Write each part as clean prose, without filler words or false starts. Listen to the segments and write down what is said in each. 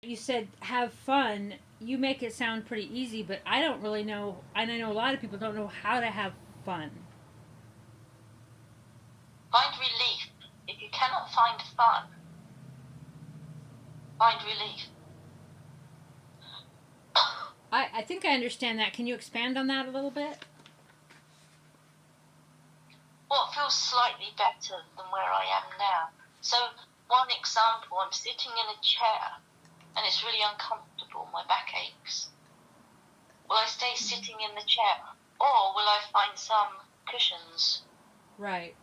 You said have fun. You make it sound pretty easy, but I don't really know, and I know a lot of people don't know how to have fun. Find relief. If you cannot find fun, find relief. I think I understand that. Can you expand on that a little bit? What feels slightly better than where I am now? So, one example, I'm sitting in a chair and it's really uncomfortable, my back aches. Will I stay sitting in the chair or will I find some cushions? Right.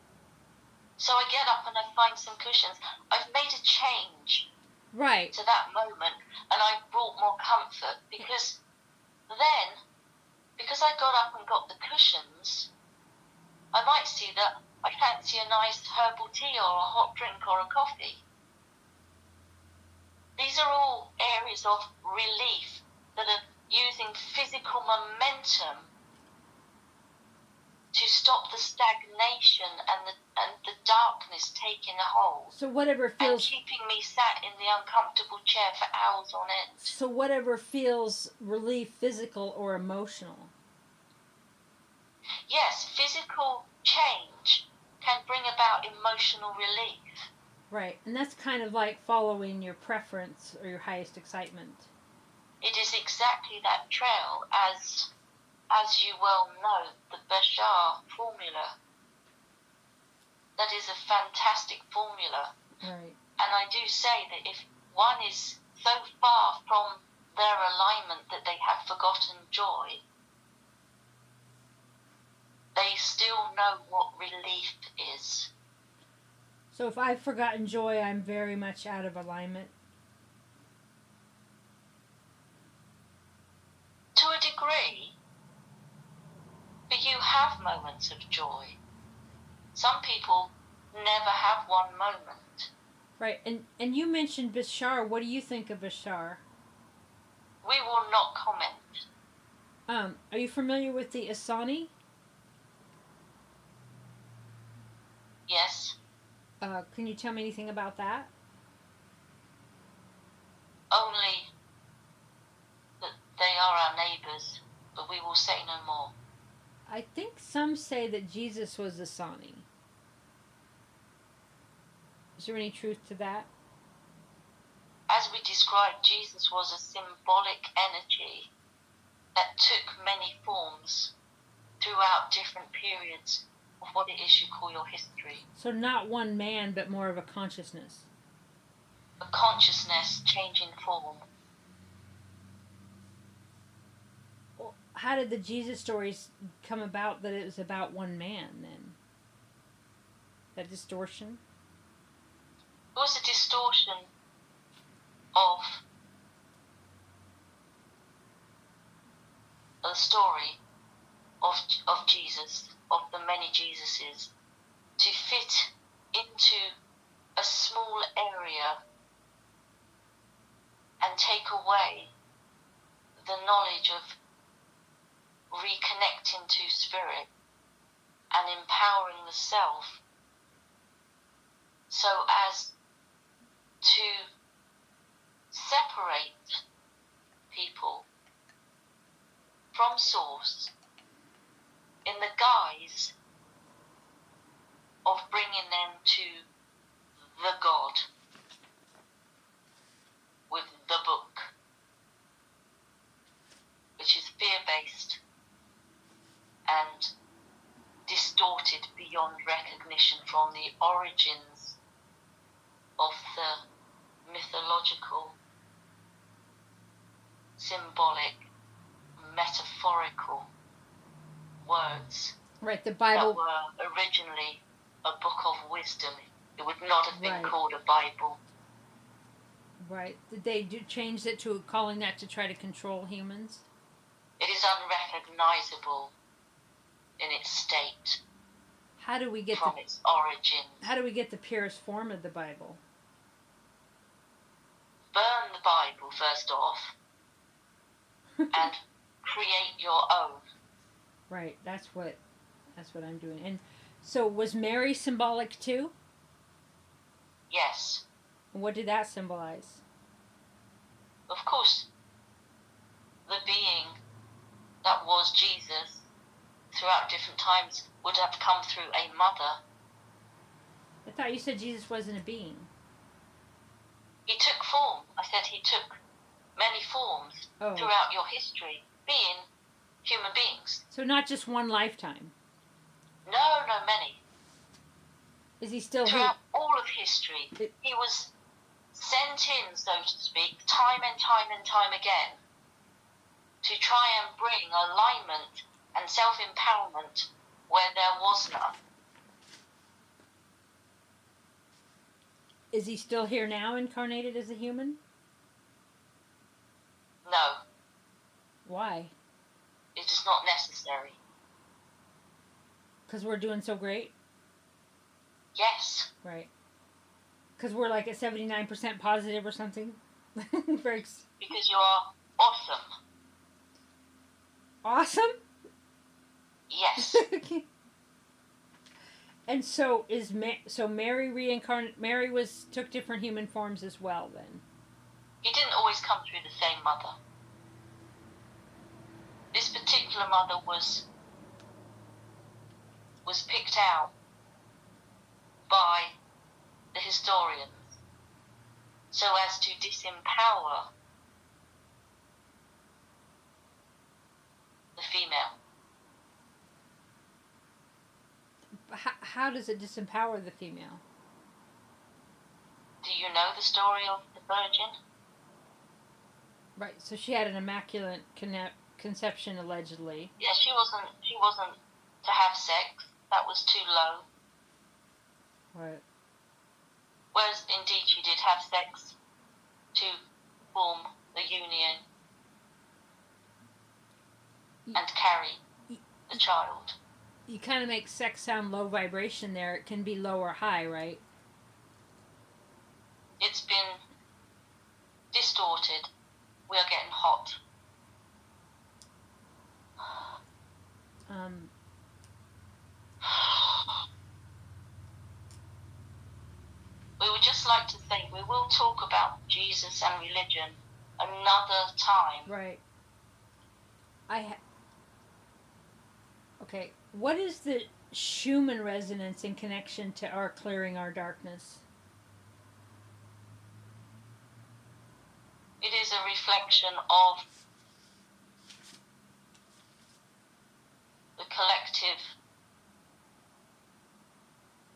So I get up and I find some cushions. I've made a change Right. to that moment and I've brought more comfort because then, because I got up and got the cushions, I might see that I fancy a nice herbal tea or a hot drink or a coffee. These are all areas of relief that are using physical momentum to stop the stagnation and the darkness taking a hold. So whatever feels, and keeping me sat in the uncomfortable chair for hours on end. So whatever feels relief, physical or emotional. Yes, physical change can bring about emotional relief. Right, and that's kind of like following your preference or your highest excitement. It is exactly that trail, as you well know, the Bashar formula. That is a fantastic formula. Right. And I do say that if one is so far from their alignment that they have forgotten joy, they still know what relief is. So if I've forgotten joy, I'm very much out of alignment. To a degree, but you have moments of joy. Some people never have one moment. Right, and you mentioned Bashar. What do you think of Bashar? We will not comment. Are you familiar with the Essani? Yes. Can you tell me anything about that? Only that they are our neighbours, but we will say no more. I think some say that Jesus was Essani. Is there any truth to that? As we described, Jesus was a symbolic energy that took many forms throughout different periods of what it is you call your history. So not one man, but more of a consciousness. A consciousness changing form. Well, how did the Jesus stories come about that it was about one man then? That distortion? It was a distortion of the story of Jesus, of the many Jesuses, to fit into a small area and take away the knowledge of reconnecting to spirit and empowering the self so as to separate people from source in the guise of bringing them to the God with the book, which is fear-based and distorted beyond recognition from the origins of the mythological, symbolic, metaphorical words. Right, the Bible. That were originally a book of wisdom. It would not have been Right. called a Bible. Right. Did they change it to calling that to try to control humans? It is unrecognizable in its state. How do we get from its origin? How do we get the purest form of the Bible? Burn the Bible first off and create your own. Right, that's what I'm doing. And so was Mary symbolic too? Yes. What did that symbolize? Of course, the being that was Jesus throughout different times would have come through a mother. I thought you said Jesus wasn't a being. He took form. I said he took many forms throughout your history, being human beings. So not just one lifetime. No, many. Is he still throughout all of history? He was sent in, so to speak, time and time again to try and bring alignment and self-empowerment where there was none. Is he still here now, incarnated as a human? No. Why? It is not necessary. Because we're doing so great? Yes. Right. Because we're like at 79% positive or something? Because you are awesome. Awesome? Yes. Okay. And so Mary took different human forms as well then? He didn't always come through the same mother. This particular mother was picked out by the historians so as to disempower the female. How does it disempower the female? Do you know the story of the Virgin? Right, so she had an immaculate conception allegedly. Yeah, she wasn't to have sex. That was too low. Right. Whereas indeed she did have sex to form the union and carry the child. You kind of make sex sound low vibration there. It can be low or high, right? It's been distorted. We are getting hot. We would just like to say we will talk about Jesus and religion another time. Right. Okay. What is the Schumann resonance in connection to our clearing our darkness? It is a reflection of the collective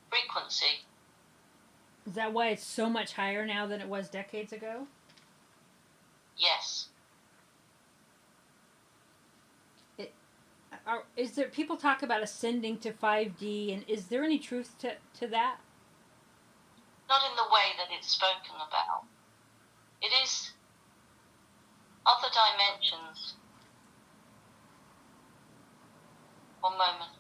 frequency. Is that why it's so much higher now than it was decades ago? Yes. Is there people talk about ascending to 5D, and is there any truth to that? Not in the way that it's spoken about. It is other dimensions. One moment.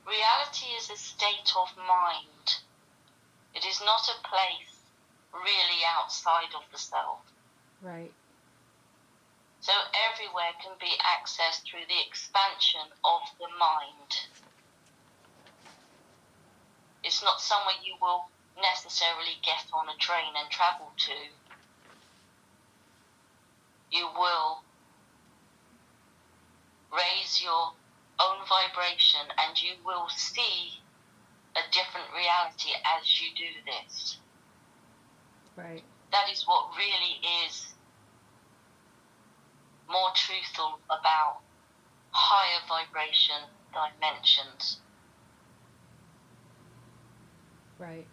Reality is a state of mind. It is not a place really outside of the self. Right. So everywhere can be accessed through the expansion of the mind. It's not somewhere you will necessarily get on a train and travel to. You will raise your own vibration and you will see a different reality as you do this. Right. That is what really is more truthful about higher vibration dimensions. Right.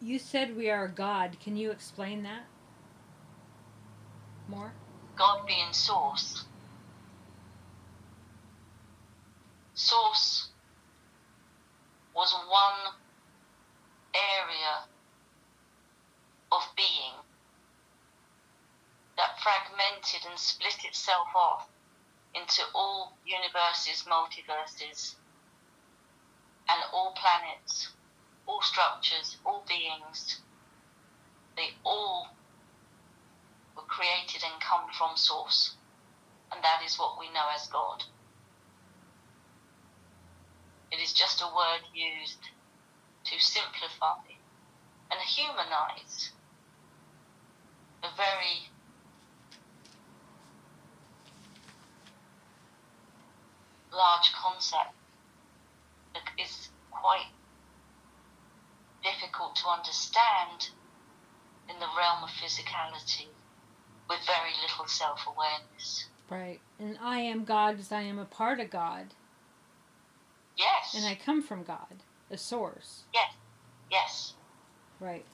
You said we are God. Can you explain that more? God being source. Source was one area of being that fragmented and split itself off into all universes, multiverses, and all planets, all structures, all beings. They all were created and come from source. And that is what we know as God. It is just a word used to simplify and humanize a very large concept that is quite difficult to understand in the realm of physicality with very little self-awareness. Right. And I am God because I am a part of God. Yes. And I come from God, a source. Yes. Yes. Right.